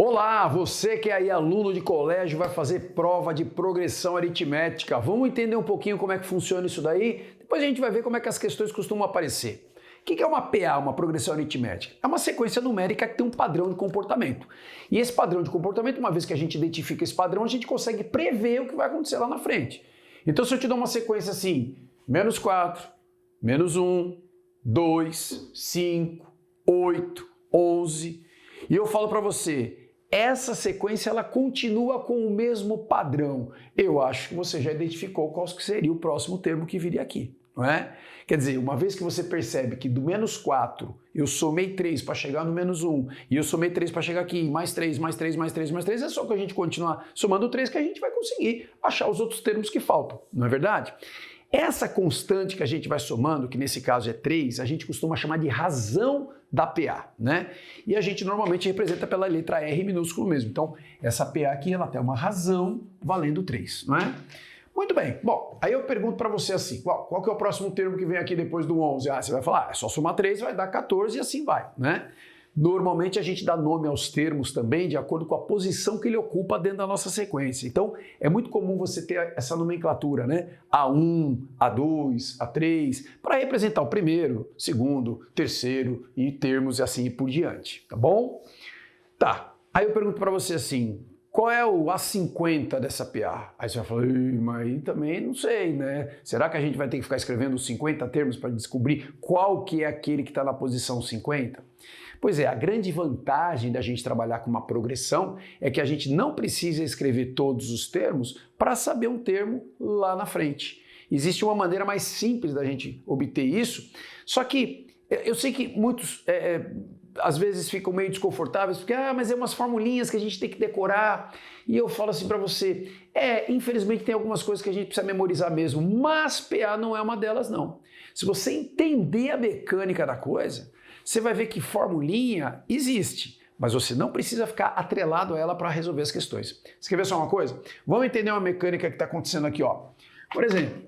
Olá, você que é aí aluno de colégio vai fazer prova de progressão aritmética. Vamos entender um pouquinho como é que funciona isso daí? Depois a gente vai ver como é que as questões costumam aparecer. O que é uma PA, uma progressão aritmética? É uma sequência numérica que tem um padrão de comportamento. E esse padrão de comportamento, uma vez que a gente identifica esse padrão, a gente consegue prever o que vai acontecer lá na frente. Então se eu te dou uma sequência assim, menos 4, menos 1, 2, 5, 8, 11, e eu falo para você, essa sequência ela continua com o mesmo padrão. Eu acho que você já identificou qual seria o próximo termo que viria aqui, não é? Quer dizer, uma vez que você percebe que do menos 4 eu somei 3 para chegar no menos 1, e eu somei 3 para chegar aqui, mais 3, mais 3, mais 3, mais 3, é só que a gente continuar somando 3 que a gente vai conseguir achar os outros termos que faltam, não é verdade? Essa constante que a gente vai somando, que nesse caso é 3, a gente costuma chamar de razão da PA, né? E a gente normalmente representa pela letra R minúsculo mesmo. Então, essa PA aqui, ela tem uma razão valendo 3, não é? Muito bem. Bom, aí eu pergunto para você assim, qual que é o próximo termo que vem aqui depois do 11? Ah, você vai falar, é só somar 3, vai dar 14 e assim vai, né? Normalmente a gente dá nome aos termos também de acordo com a posição que ele ocupa dentro da nossa sequência. Então, é muito comum você ter essa nomenclatura, né? A1, A2, A3, para representar o primeiro, segundo, terceiro e termos e assim por diante, tá bom? Tá, aí eu pergunto para você assim, qual é o A50 dessa PA? Aí você vai falar, mas aí também não sei, né? Será que a gente vai ter que ficar escrevendo os 50 termos para descobrir qual que é aquele que está na posição 50? Pois é, a grande vantagem da gente trabalhar com uma progressão é que a gente não precisa escrever todos os termos para saber um termo lá na frente. Existe uma maneira mais simples da gente obter isso, só que eu sei que muitos às vezes ficam meio desconfortáveis, porque mas é umas formulinhas que a gente tem que decorar, e eu falo assim para você, infelizmente tem algumas coisas que a gente precisa memorizar mesmo, mas PA não é uma delas não. Se você entender a mecânica da coisa, você vai ver que formulinha existe, mas você não precisa ficar atrelado a ela para resolver as questões. Você quer ver só uma coisa? Vamos entender uma mecânica que está acontecendo aqui, ó. Por exemplo,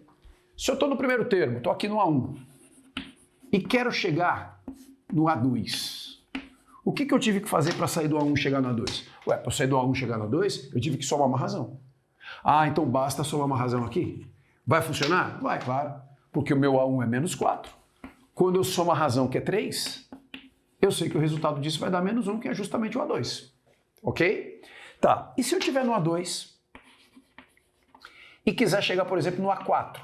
se eu estou no primeiro termo, estou aqui no A1, e quero chegar no A2, o que eu tive que fazer para sair do A1 e chegar no A2? Ué, para sair do A1 e chegar no A2, eu tive que somar uma razão. Ah, então basta somar uma razão aqui? Vai funcionar? Vai, claro, porque o meu A1 é menos 4. Quando eu somo a razão, que é 3, eu sei que o resultado disso vai dar menos 1, que é justamente o A2. Ok? Tá, e se eu estiver no A2 e quiser chegar, por exemplo, no A4?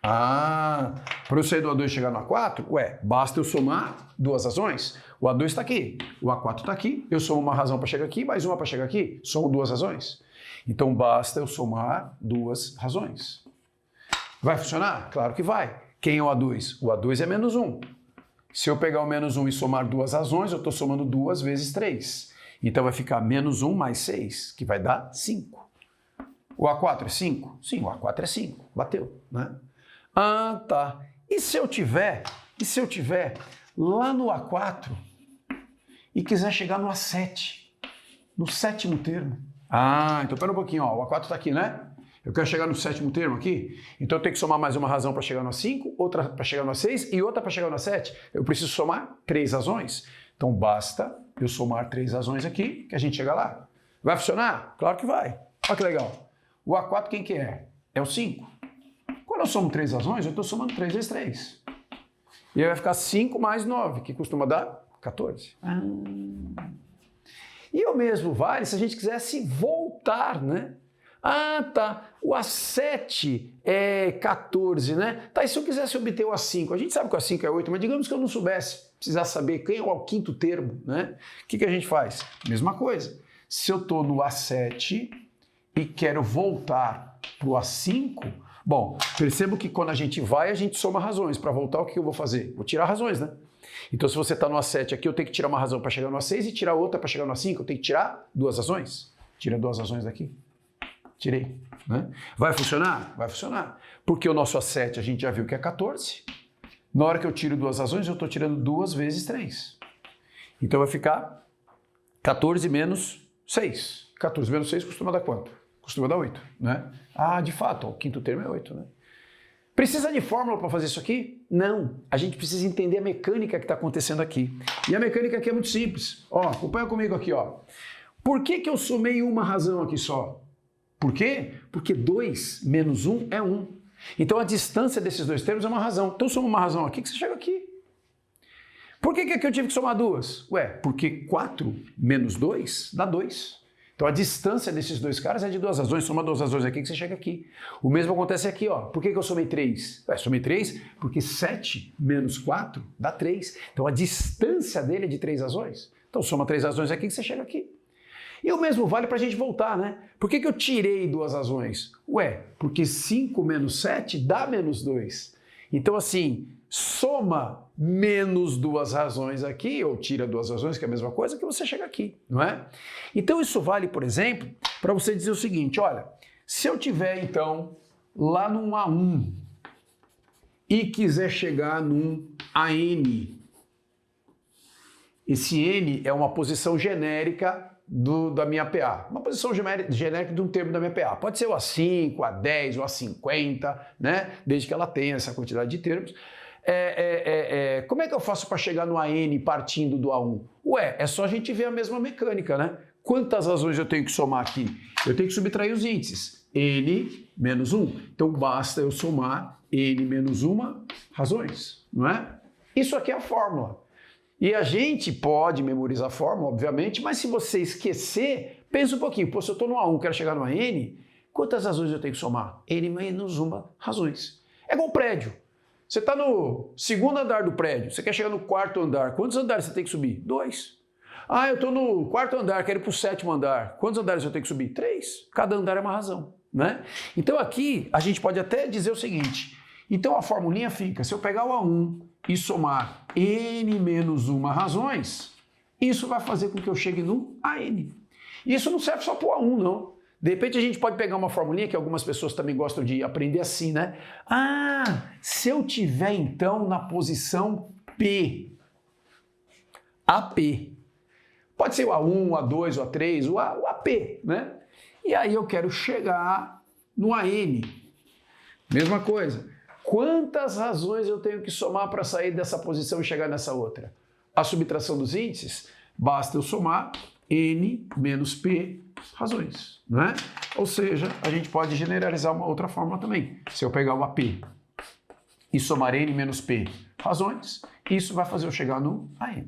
Para eu sair do A2 e chegar no A4, basta eu somar duas razões. O A2 está aqui, o A4 está aqui, eu somo uma razão para chegar aqui, mais uma para chegar aqui, somo duas razões. Então basta eu somar duas razões. Vai funcionar? Claro que vai. Quem é o A2? O A2 é menos 1. Se eu pegar o menos 1 e somar duas razões, eu estou somando 2 vezes 3. Então vai ficar menos 1 mais 6, que vai dar 5. O A4 é 5? Sim, o A4 é 5. Bateu, né? Ah, tá. E se eu tiver lá no A4 e quiser chegar no A7, no sétimo termo? Então pera um pouquinho, ó, o A4 está aqui, né? Eu quero chegar no sétimo termo aqui, então eu tenho que somar mais uma razão para chegar no A5, outra para chegar no A6 e outra para chegar no A7. Eu preciso somar 3 razões. Então basta eu somar 3 razões aqui que a gente chega lá. Vai funcionar? Claro que vai. Olha que legal. O A4 quem que é? É o 5. Quando eu somo 3 razões, eu estou somando 3 vezes 3. E aí vai ficar 5 mais 9, que costuma dar 14. E o mesmo vale se a gente quisesse voltar, né? Tá, o A7 é 14, né? Tá, e se eu quisesse obter o A5? A gente sabe que o A5 é 8, mas digamos que eu não soubesse, precisasse saber quem é o quinto termo, né? O que a gente faz? Mesma coisa. Se eu estou no A7 e quero voltar para o A5, bom, percebo que quando a gente vai, a gente soma razões. Para voltar, o que eu vou fazer? Vou tirar razões, né? Então, se você está no A7 aqui, eu tenho que tirar uma razão para chegar no A6 e tirar outra para chegar no A5, eu tenho que tirar duas razões. Tira duas razões daqui. Tirei, né? Vai funcionar? Vai funcionar. Porque o nosso A7 a gente já viu que é 14. Na hora que eu tiro duas razões, eu estou tirando 2 vezes 3. Então vai ficar 14 menos 6. 14 menos 6 costuma dar quanto? Costuma dar 8, né? De fato, ó, o quinto termo é 8, né? Precisa de fórmula para fazer isso aqui? Não. A gente precisa entender a mecânica que está acontecendo aqui. E a mecânica aqui é muito simples. Ó, acompanha comigo aqui, ó. Por que eu somei uma razão aqui só? Por quê? Porque 2 menos 1 é 1. Então a distância desses dois termos é uma razão. Então soma uma razão aqui que você chega aqui. Por que aqui eu tive que somar duas? Ué, porque 4 menos 2 dá 2. Então a distância desses dois caras é de duas razões. Soma duas razões aqui que você chega aqui. O mesmo acontece aqui, ó. Por que eu somei 3? Ué, somei 3 porque 7 menos 4 dá 3. Então a distância dele é de 3 razões. Então soma 3 razões aqui que você chega aqui. E o mesmo vale para a gente voltar, né? Por que eu tirei duas razões? Ué, porque 5 menos 7 dá menos 2. Então, assim, soma menos duas razões aqui, ou tira duas razões, que é a mesma coisa, que você chega aqui, não é? Então, isso vale, por exemplo, para você dizer o seguinte, olha, se eu tiver, então, lá num A1 e quiser chegar num AN, esse N é uma posição genérica da minha PA. Uma posição genérica de um termo da minha PA. Pode ser o A5, o A10, o A50, né? Desde que ela tenha essa quantidade de termos. Como é que eu faço para chegar no AN partindo do A1? Ué, é só a gente ver a mesma mecânica, né? Quantas razões eu tenho que somar aqui? Eu tenho que subtrair os índices. N menos 1. Então basta eu somar N menos 1 razões, não é? Isso aqui é a fórmula. E a gente pode memorizar a fórmula, obviamente, mas se você esquecer, pensa um pouquinho. Pô, se eu estou no A1 quero chegar no AN, quantas razões eu tenho que somar? N menos 1 razões. É igual prédio. Você está no segundo andar do prédio, você quer chegar no quarto andar. Quantos andares você tem que subir? 2. Ah, eu estou no quarto andar, quero ir para o sétimo andar. Quantos andares eu tenho que subir? 3. Cada andar é uma razão, né? Então aqui a gente pode até dizer o seguinte. Então a formulinha fica, se eu pegar o A1 e somar N menos 1 razões, isso vai fazer com que eu chegue no AN. Isso não serve só para o A1, não. De repente a gente pode pegar uma formulinha que algumas pessoas também gostam de aprender assim, né? Ah, se eu tiver então na posição P, AP, pode ser o A1, o A2, o A3, o AP, né? E aí eu quero chegar no AN. Mesma coisa. Quantas razões eu tenho que somar para sair dessa posição e chegar nessa outra? A subtração dos índices, basta eu somar N menos P razões, não é? Ou seja, a gente pode generalizar uma outra fórmula também. Se eu pegar o AP e somar N menos P razões, isso vai fazer eu chegar no AN.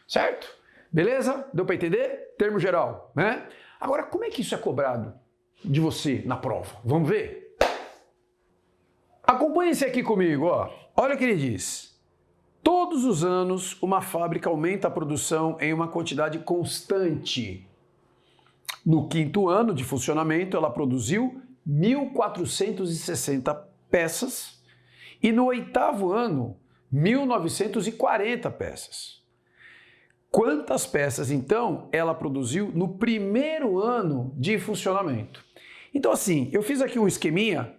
Certo? Beleza? Deu para entender? Termo geral, né? Agora, como é que isso é cobrado de você na prova? Vamos ver? Acompanhe-se aqui comigo, ó. Olha o que ele diz. Todos os anos, uma fábrica aumenta a produção em uma quantidade constante. No quinto ano de funcionamento, ela produziu 1.460 peças e no oitavo ano, 1.940 peças. Quantas peças, então, ela produziu no primeiro ano de funcionamento? Então, assim, eu fiz aqui um esqueminha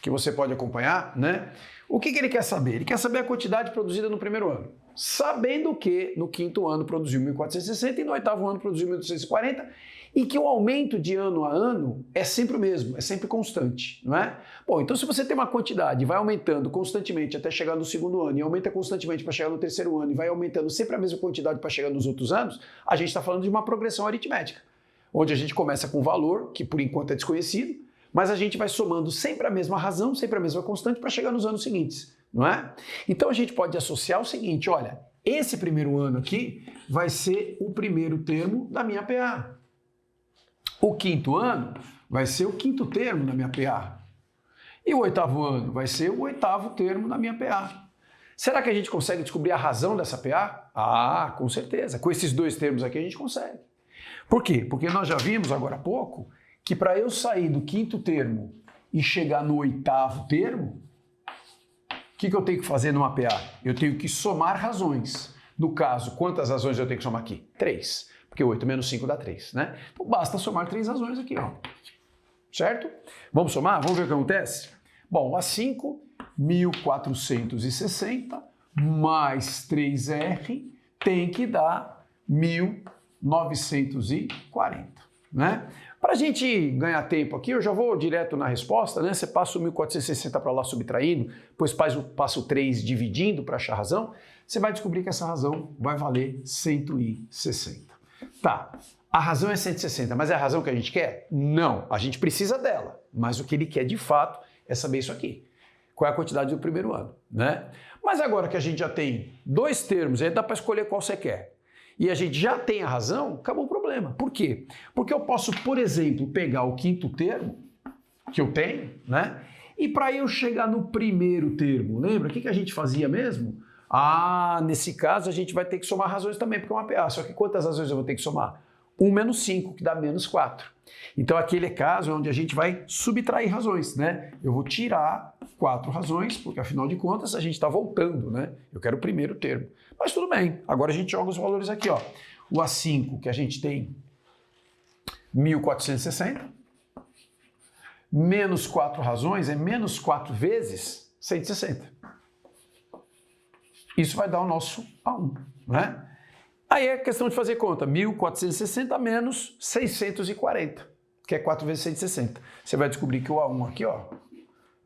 que você pode acompanhar, né? O que ele quer saber? Ele quer saber a quantidade produzida no primeiro ano. Sabendo que no quinto ano produziu 1.460 e no oitavo ano produziu 1.840 e que o aumento de ano a ano é sempre o mesmo, é sempre constante, não é? Bom, então se você tem uma quantidade e vai aumentando constantemente até chegar no segundo ano e aumenta constantemente para chegar no terceiro ano e vai aumentando sempre a mesma quantidade para chegar nos outros anos, a gente está falando de uma progressão aritmética, onde a gente começa com um valor que por enquanto é desconhecido, mas a gente vai somando sempre a mesma razão, sempre a mesma constante para chegar nos anos seguintes, não é? Então a gente pode associar o seguinte, olha, esse primeiro ano aqui vai ser o primeiro termo da minha PA. O quinto ano vai ser o quinto termo da minha PA. E o oitavo ano vai ser o oitavo termo da minha PA. Será que a gente consegue descobrir a razão dessa PA? Ah, com certeza. Com esses dois termos aqui a gente consegue. Por quê? Porque nós já vimos agora há pouco que para eu sair do quinto termo e chegar no oitavo termo, o que eu tenho que fazer numa PA? Eu tenho que somar razões. No caso, quantas razões eu tenho que somar aqui? 3. Porque 8 menos 5 dá 3, né? Então basta somar 3 razões aqui, ó. Certo? Vamos somar? Vamos ver o que acontece? Bom, A5, 1.460 mais 3R tem que dar 1.940, né? Para a gente ganhar tempo aqui, eu já vou direto na resposta, né? Você passa o 1.460 para lá subtraindo, depois passa o 3 dividindo para achar a razão, você vai descobrir que essa razão vai valer 160. Tá, a razão é 160, mas é a razão que a gente quer? Não, a gente precisa dela, mas o que ele quer de fato é saber isso aqui. Qual é a quantidade do primeiro ano, né? Mas agora que a gente já tem dois termos, aí dá para escolher qual você quer. E a gente já tem a razão, acabou o problema. Por quê? Porque eu posso, por exemplo, pegar o quinto termo que eu tenho, né? E para eu chegar no primeiro termo, lembra? O que a gente fazia mesmo? Ah, nesse caso a gente vai ter que somar razões também, porque é uma PA. Só que quantas razões eu vou ter que somar? 1 menos 5, que dá menos 4. Então aquele é caso onde a gente vai subtrair razões, né? Eu vou tirar 4 razões, porque afinal de contas a gente está voltando, né? Eu quero o primeiro termo. Mas tudo bem, agora a gente joga os valores aqui, ó. O A5 que a gente tem 1460, menos 4 razões é menos 4 vezes 160. Isso vai dar o nosso A1, né? Aí é questão de fazer conta, 1460 menos 640, que é 4 vezes 160. Você vai descobrir que o A1 aqui, ó,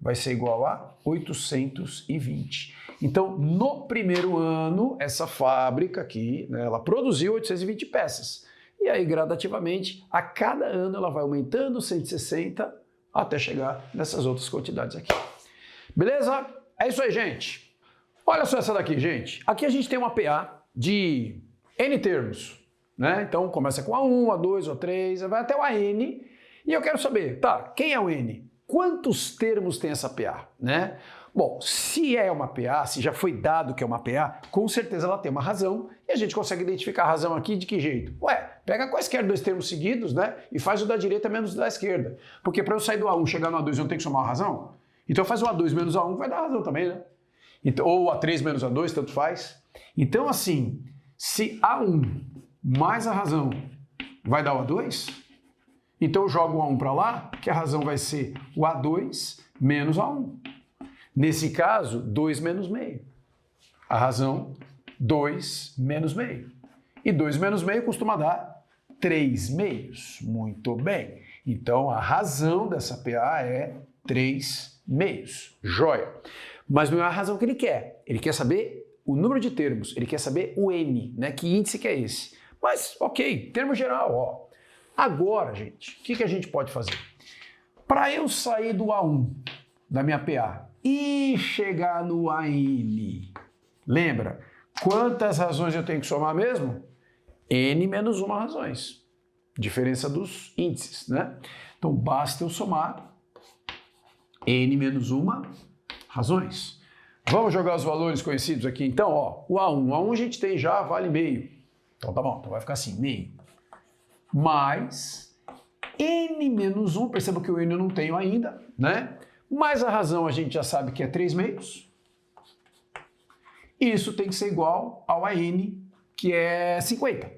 vai ser igual a 820. Então, no primeiro ano, essa fábrica aqui, né, ela produziu 820 peças. E aí, gradativamente, a cada ano ela vai aumentando 160 até chegar nessas outras quantidades aqui. Beleza? É isso aí, gente. Olha só essa daqui, gente. Aqui a gente tem uma PA de N termos, né? Então começa com A1, A2, A3, vai até o AN. E eu quero saber, tá, quem é o N? Quantos termos tem essa PA, né? Bom, se é uma PA, se já foi dado que é uma PA, com certeza ela tem uma razão e a gente consegue identificar a razão aqui de que jeito? Ué, pega quaisquer dois termos seguidos, né? E faz o da direita menos o da esquerda. Porque para eu sair do A1 e chegar no A2 eu não tenho que somar uma razão? Então faz o A2 menos o A1 que vai dar razão também, né? Então, ou A3 menos A2, tanto faz. Então assim, se A1 mais a razão vai dar o A2, então eu jogo o A1 para lá, que a razão vai ser o A2 menos A1. Nesse caso, 2 menos meio. A razão, 2 menos meio. E 2 menos meio costuma dar 3 meios. Muito bem. Então, a razão dessa PA é 3 meios. Joia. Mas não é a razão que ele quer. Ele quer saber o número de termos. Ele quer saber o N, né? Que índice que é esse. Mas, ok, termo geral, ó. Agora, gente, o que a gente pode fazer? Para eu sair do A1, da minha PA, e chegar no AN, lembra? Quantas razões eu tenho que somar mesmo? N menos 1 razões. Diferença dos índices, né? Então, basta eu somar N menos 1 razões. Vamos jogar os valores conhecidos aqui, então, ó. O A1. O A1 a gente tem já, vale meio. Então, tá bom. Então, vai ficar assim, meio. Mais N menos 1, perceba que o N eu não tenho ainda, né? Mais a razão a gente já sabe que é 3 meios. Isso tem que ser igual ao AN, que é 50.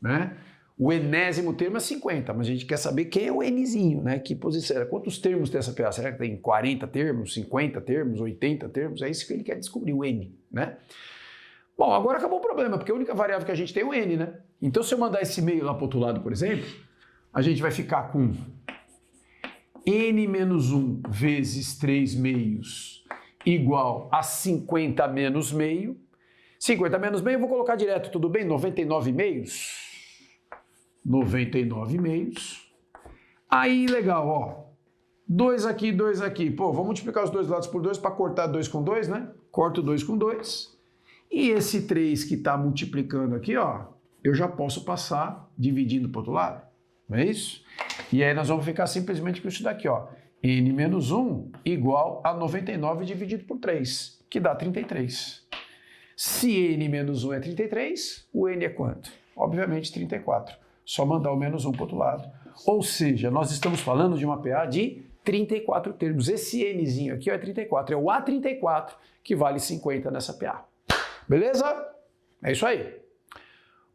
Né? O enésimo termo é 50, mas a gente quer saber quem é o Nzinho, né? Que posição, quantos termos tem essa PA? Será que tem 40 termos, 50 termos, 80 termos? É isso que ele quer descobrir, o N, né? Bom, agora acabou o problema, porque a única variável que a gente tem é o N, né? Então, se eu mandar esse meio lá para o outro lado, por exemplo, a gente vai ficar com N menos 1 vezes 3 meios igual a 50 menos meio. 50 menos meio eu vou colocar direto, tudo bem? 99 meios. 99 meios. Aí, legal, ó. 2 aqui, 2 aqui. Pô, vamos multiplicar os dois lados por 2 para cortar 2 com 2, né? Corto 2 com 2. E esse 3 que está multiplicando aqui, ó, eu já posso passar dividindo para o outro lado. Não é isso? E aí nós vamos ficar simplesmente com isso daqui, ó. N menos 1 igual a 99 dividido por 3, que dá 33. Se N menos 1 é 33, o N é quanto? Obviamente 34. Só mandar o menos 1 para o outro lado. Ou seja, nós estamos falando de uma PA de 34 termos. Esse Nzinho aqui ó, é 34. É o A34 que vale 50 nessa PA. Beleza? É isso aí.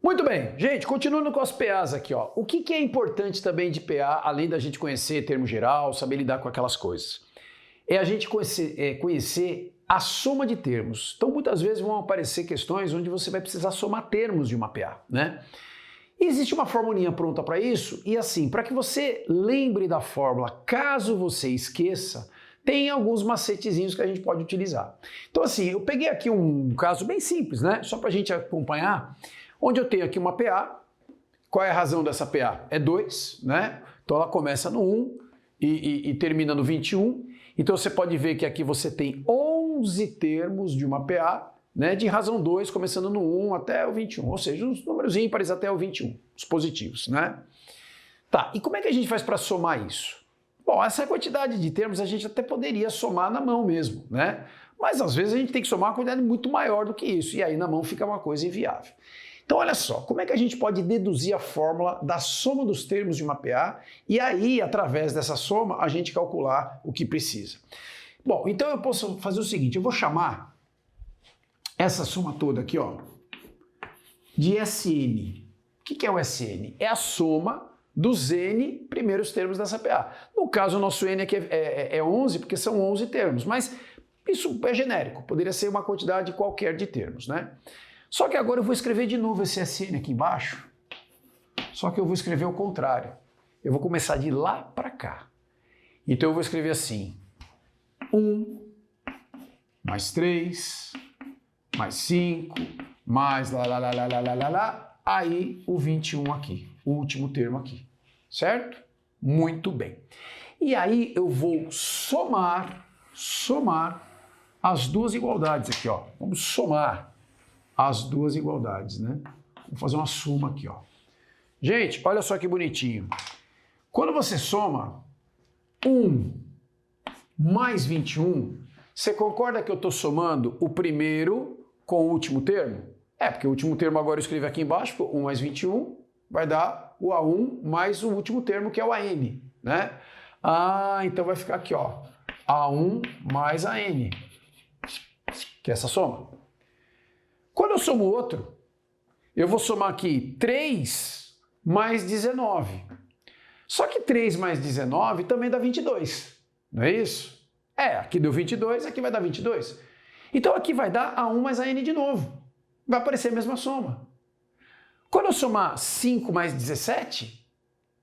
Muito bem, gente, continuando com as PAs aqui, ó. O que é importante também de PA, além da gente conhecer termo geral, saber lidar com aquelas coisas? É a gente conhecer a soma de termos. Então, muitas vezes vão aparecer questões onde você vai precisar somar termos de uma PA, né? E existe uma formulinha pronta para isso, e assim, para que você lembre da fórmula, caso você esqueça, tem alguns macetezinhos que a gente pode utilizar. Então, assim, eu peguei aqui um caso bem simples, né? Só para a gente acompanhar. onde eu tenho aqui uma PA. Qual é a razão dessa PA? É 2, né? Então ela começa no 1 e termina no 21. Então você pode ver que aqui você tem 11 termos de uma PA, né, de razão 2, começando no 1 até o 21, ou seja, os números ímpares até o 21, os positivos, né? Tá, e como é que a gente faz para somar isso? Bom, essa quantidade de termos a gente até poderia somar na mão mesmo, né? Mas às vezes a gente tem que somar uma quantidade muito maior do que isso, e aí na mão fica uma coisa inviável. Então olha só, como é que a gente pode deduzir a fórmula da soma dos termos de uma PA e aí, através dessa soma, a gente calcular o que precisa? Bom, então eu posso fazer o seguinte, eu vou chamar essa soma toda aqui, ó, de SN. O que é o SN? É a soma dos N primeiros termos dessa PA. No caso, o nosso N aqui é 11, porque são 11 termos, mas isso é genérico, poderia ser uma quantidade qualquer de termos, né? Só que agora eu vou escrever de novo esse SN aqui embaixo, só que eu vou escrever o contrário. Eu vou começar de lá para cá. Então eu vou escrever assim, 1, mais 3, mais 5, mais lá, aí o 21 aqui, o último termo aqui, certo? Muito bem. E aí eu vou somar as duas igualdades aqui, ó. Vamos somar as duas igualdades, né? Vou fazer uma soma aqui, ó. Gente, olha só que bonitinho. Quando você soma 1 mais 21, você concorda que eu estou somando o primeiro com o último termo? É, porque o último termo agora eu escrevo aqui embaixo, 1 mais 21 vai dar o A1 mais o último termo, que é o AN, né? Ah, então vai ficar aqui, ó, A1 mais AN, que é essa soma. Quando eu somo o outro, eu vou somar aqui 3 mais 19. Só que 3 mais 19 também dá 22, não é isso? É, aqui deu 22, aqui vai dar 22. Então aqui vai dar A1 mais AN de novo. Vai aparecer a mesma soma. Quando eu somar 5 mais 17,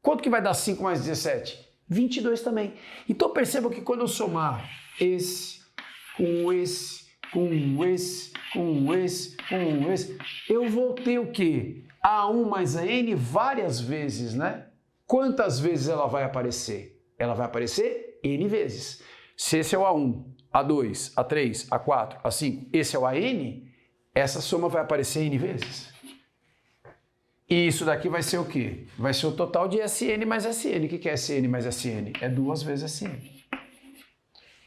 quanto que vai dar 5 mais 17? 22 também. Então percebam que quando eu somar esse, com esse, com esse, com esse, com esse, eu vou ter o quê? A1 mais AN várias vezes, né? Quantas vezes ela vai aparecer? Ela vai aparecer N vezes. Se esse é o A1, A2, A3, A4, A5, esse é o AN, essa soma vai aparecer N vezes. E isso daqui vai ser o quê? Vai ser o total de SN mais SN. O que é SN mais SN? É 2 vezes SN.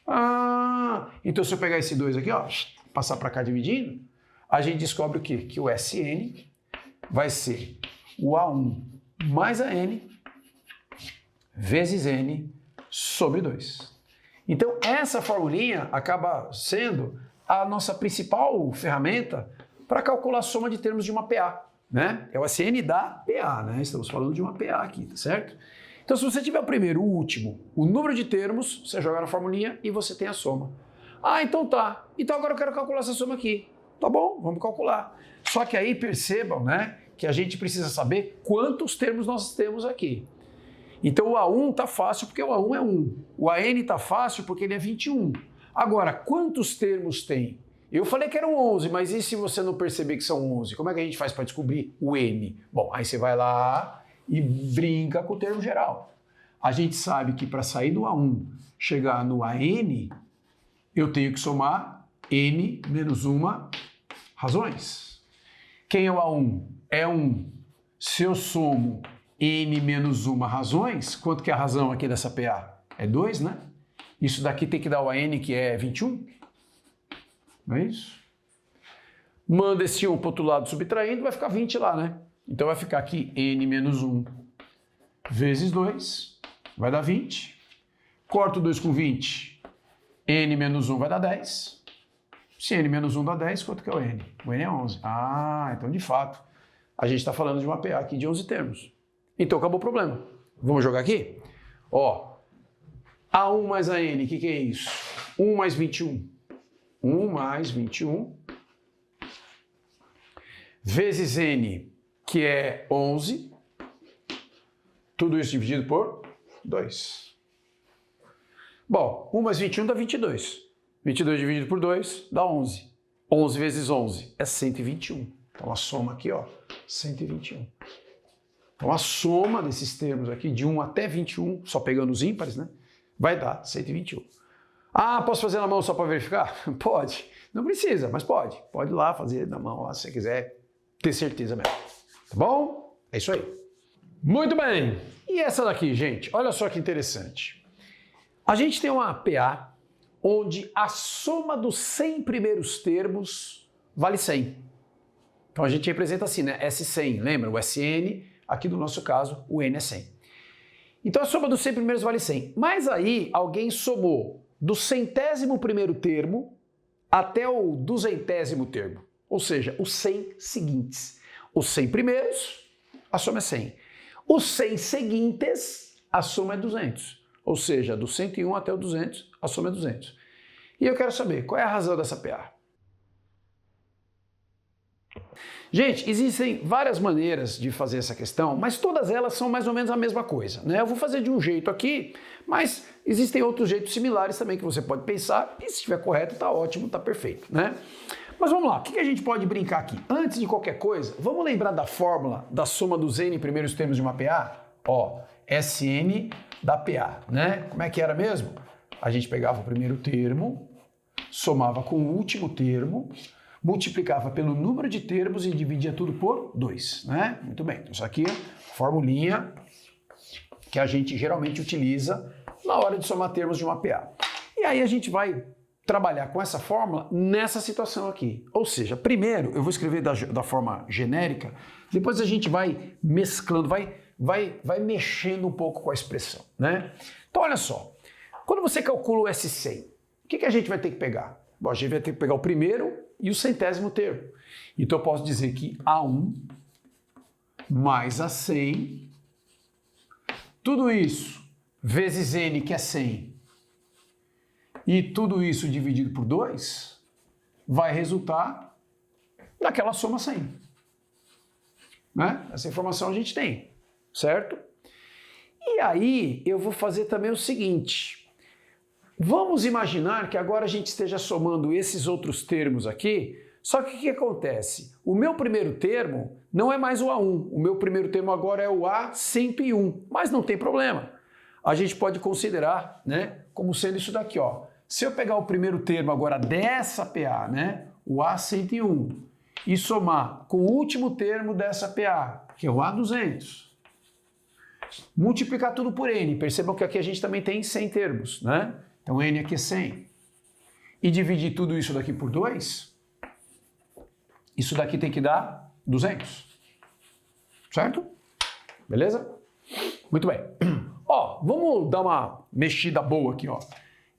Ah, então se eu pegar esse 2 aqui, ó, passar para cá dividindo, a gente descobre o quê? Que o SN vai ser o A1 mais AN vezes N sobre 2. Então essa formulinha acaba sendo a nossa principal ferramenta para calcular a soma de termos de uma PA, né? É o SN da PA, né? Estamos falando de uma PA aqui, tá certo? Então se você tiver o primeiro, o último, o número de termos, você joga na formulinha e você tem a soma. Ah, então tá. Então agora eu quero calcular essa soma aqui. Tá bom, vamos calcular. Só que aí percebam, né, que a gente precisa saber quantos termos nós temos aqui. Então o A1 tá fácil porque o A1 é 1. O AN tá fácil porque ele é 21. Agora, quantos termos tem? Eu falei que eram 11, mas e se você não perceber que são 11? Como é que a gente faz para descobrir o N? Bom, aí você vai lá e brinca com o termo geral. A gente sabe que para sair do A1, chegar no AN, eu tenho que somar N menos 1 razões. Quem é o A1? É 1. Se eu somo N menos 1 razões, quanto que é a razão aqui dessa PA? É 2, né? Isso daqui tem que dar o AN, que é 21. Não é isso? Manda esse 1 para o outro lado subtraindo, vai ficar 20 lá, né? Então vai ficar aqui N menos 1 vezes 2, vai dar 20. Corto 2 com 20, N menos 1 vai dar 10. Se N menos 1 dá 10, quanto que é o N? O N é 11. Ah, então de fato, a gente está falando de uma PA aqui de 11 termos. Então acabou o problema. Vamos jogar aqui? Ó, A1 mais AN, o que é isso? 1 mais 21. 1 mais 21 vezes N, que é 11. Tudo isso dividido por 2. Bom, 1 mais 21 dá 22. 22 dividido por 2 dá 11. 11 vezes 11 é 121. Então a soma aqui, ó, 121. Então a soma desses termos aqui, de 1 até 21, só pegando os ímpares, né, vai dar 121. Ah, posso fazer na mão só para verificar? Pode. Não precisa, mas pode. Pode ir lá fazer na mão, lá, se você quiser ter certeza mesmo. Tá bom? É isso aí. Muito bem. E essa daqui, gente? Olha só que interessante. A gente tem uma PA onde a soma dos 100 primeiros termos vale 100. Então a gente representa assim, né? S100, lembra? O SN, aqui no nosso caso, o N é 100. Então a soma dos 100 primeiros vale 100. Mas aí alguém somou do 100º termo até o 200º termo. Ou seja, os 100 seguintes. Os 100 primeiros, a soma é 100. Os 100 seguintes, a soma é 200. Ou seja, do 101 até o 200, a soma é 200. E eu quero saber, qual é a razão dessa PA? Gente, existem várias maneiras de fazer essa questão, mas todas elas são mais ou menos a mesma coisa, né? Eu vou fazer de um jeito aqui, mas existem outros jeitos similares também que você pode pensar, e se estiver correto, tá ótimo, tá perfeito, né? Mas vamos lá, o que a gente pode brincar aqui? Antes de qualquer coisa, vamos lembrar da fórmula da soma dos N primeiros termos de uma PA? Ó, SN da PA, né? Como é que era mesmo? A gente pegava o primeiro termo, somava com o último termo, multiplicava pelo número de termos e dividia tudo por 2, né? Muito bem, então isso aqui é a formulinha que a gente geralmente utiliza na hora de somar termos de uma PA. E aí a gente vai trabalhar com essa fórmula nessa situação aqui. Ou seja, primeiro eu vou escrever da forma genérica, depois a gente vai mesclando, vai mexendo um pouco com a expressão, né? Então olha só, quando você calcula o S100, o que a gente vai ter que pegar? Bom, a gente vai ter que pegar o primeiro e o 100º termo. Então eu posso dizer que A1 mais A100, tudo isso vezes N, que é 100, e tudo isso dividido por 2, vai resultar naquela soma 100. Né? Essa informação a gente tem, certo? E aí eu vou fazer também o seguinte. Vamos imaginar que agora a gente esteja somando esses outros termos aqui, só que o que acontece? O meu primeiro termo não é mais o A1, o meu primeiro termo agora é o A101, mas não tem problema. A gente pode considerar, né, como sendo isso daqui, ó. Se eu pegar o primeiro termo agora dessa PA, né, o A101, e somar com o último termo dessa PA, que é o A200, multiplicar tudo por N, percebam que aqui a gente também tem 100 termos, né? Então N aqui é 100. E dividir tudo isso daqui por 2, isso daqui tem que dar 200. Certo? Beleza? Muito bem. Ó, vamos dar uma mexida boa aqui, ó.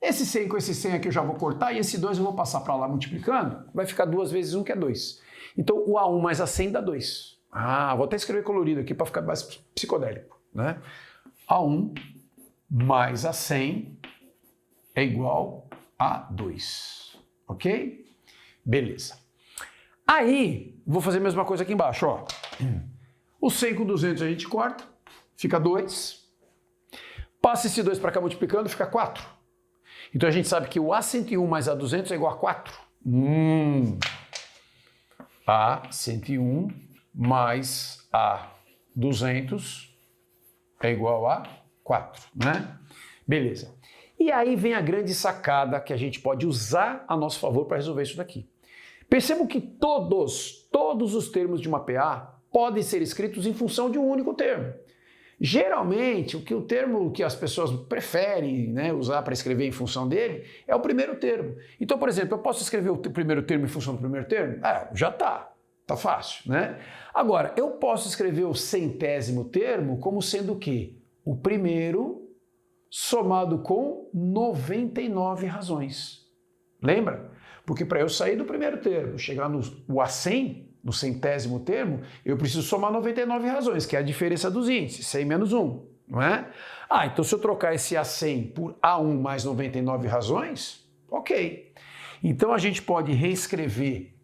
Esse 100 com esse 100 aqui eu já vou cortar e esse 2 eu vou passar para lá multiplicando. Vai ficar 2 vezes 1, que é 2. Então o A1 mais A100 dá 2. Ah, vou até escrever colorido aqui para ficar mais psicodélico, né? A1 mais A100 é igual a 2. Ok? Beleza. Aí, vou fazer a mesma coisa aqui embaixo, ó. O 100 com 200 a gente corta, fica 2. Passa esse 2 para cá multiplicando, fica 4. Então a gente sabe que o A101 mais A200 é igual a 4. A101 mais A200 é igual a 4, né? Beleza. E aí vem a grande sacada que a gente pode usar a nosso favor para resolver isso daqui. Percebam que todos os termos de uma PA podem ser escritos em função de um único termo. Geralmente, o termo que as pessoas preferem, né, usar para escrever em função dele é o primeiro termo. Então, por exemplo, eu posso escrever o primeiro termo em função do primeiro termo? Já tá fácil, né? Agora, eu posso escrever o 100º termo como sendo o quê? O primeiro somado com 99 razões. Lembra? Porque para eu sair do primeiro termo, chegar no A100, no 100º termo, eu preciso somar 99 razões, que é a diferença dos índices, 100 menos 1, não é? Então se eu trocar esse A100 por A1 mais 99 razões, ok. Então a gente pode reescrever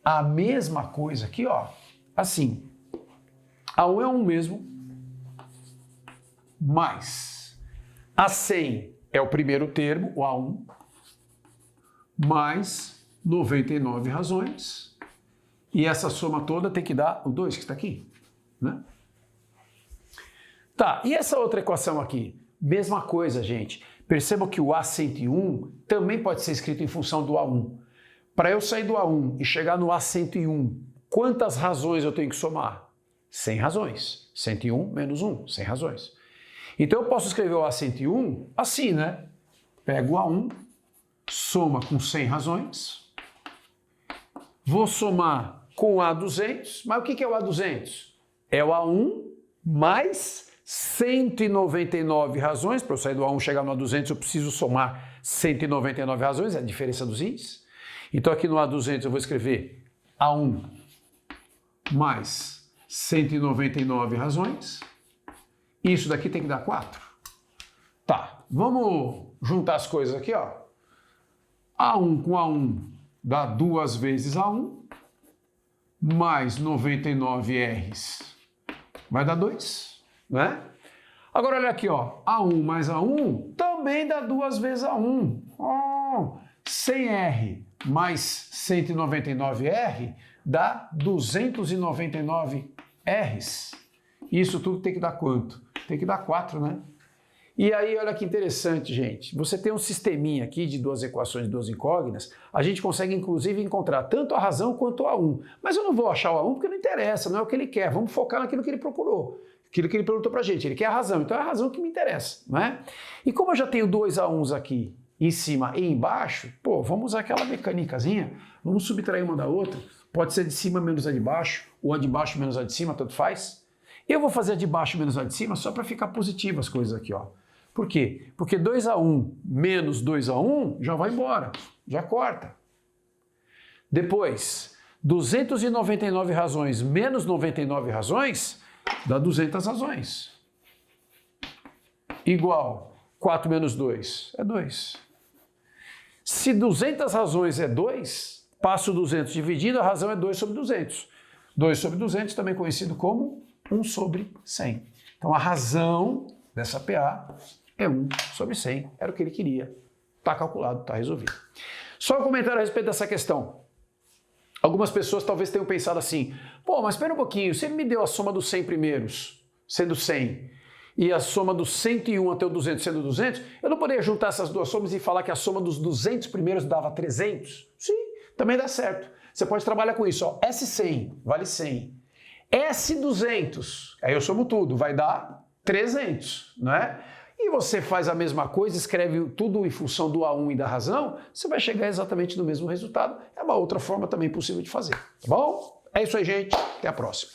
a mesma coisa aqui, ó, assim. A1 é 1 mesmo, mais A100 é o primeiro termo, o A1, mais 99 razões, E essa soma toda tem que dar o 2 que está aqui, né? Tá, e essa outra equação aqui? Mesma coisa, gente. Percebam que o A101 também pode ser escrito em função do A1. Para eu sair do A1 e chegar no A101, quantas razões eu tenho que somar? 100 razões. 101 menos 1, 100 razões. Então eu posso escrever o A101 assim, né? Pego o A1, soma com 100 razões, vou somar com o A200, mas o que é o A200? É o A1 mais 199 razões. Para eu sair do A1 e chegar no A200 eu preciso somar 199 razões, é a diferença dos I's. Então aqui no A200 eu vou escrever A1 mais 199 razões. Isso daqui tem que dar 4. Tá, vamos juntar as coisas aqui, ó. A1 com A1 dá 2 vezes A1, mais 99 R's vai dar 2, né? Agora olha aqui, ó. A1 mais A1 também dá 2 vezes A1. 100R mais 199R dá 299 R's. Isso tudo tem que dar quanto? Tem que dar 4, né? E aí, olha que interessante, gente. Você tem um sisteminha aqui de duas equações de duas incógnitas, a gente consegue, inclusive, encontrar tanto a razão quanto o A1. Mas eu não vou achar o A1 porque não interessa, não é o que ele quer. Vamos focar naquilo que ele procurou, aquilo que ele perguntou pra gente. Ele quer a razão, então é a razão que me interessa, não é? E como eu já tenho dois A1s aqui, em cima e embaixo, pô, vamos usar aquela mecânicazinha, vamos subtrair uma da outra. Pode ser de cima menos a de baixo, ou a de baixo menos a de cima, tanto faz. Eu vou fazer a de baixo menos a de cima só para ficar positivo as coisas aqui, ó. Por quê? Porque 2A1 menos 2A1 já vai embora, já corta. Depois, 299 razões menos 99 razões dá 200 razões. Igual 4 menos 2 é 2. Se 200 razões é 2, passo 200 dividindo, a razão é 2 sobre 200. 2 sobre 200 também conhecido como 1 sobre 100. Então a razão dessa PA é 1 sobre 100. Era o que ele queria. Está calculado, está resolvido. Só um comentário a respeito dessa questão. Algumas pessoas talvez tenham pensado assim, pô, mas espera um pouquinho, você me deu a soma dos 100 primeiros, sendo 100, e a soma dos 101 até o 200 sendo 200, eu não poderia juntar essas duas somas e falar que a soma dos 200 primeiros dava 300? Sim, também dá certo. Você pode trabalhar com isso, ó. S100 vale 100. S200, aí eu somo tudo, vai dar 300, não é? E você faz a mesma coisa, escreve tudo em função do A1 e da razão, você vai chegar exatamente no mesmo resultado. É uma outra forma também possível de fazer, tá bom? É isso aí, gente. Até a próxima.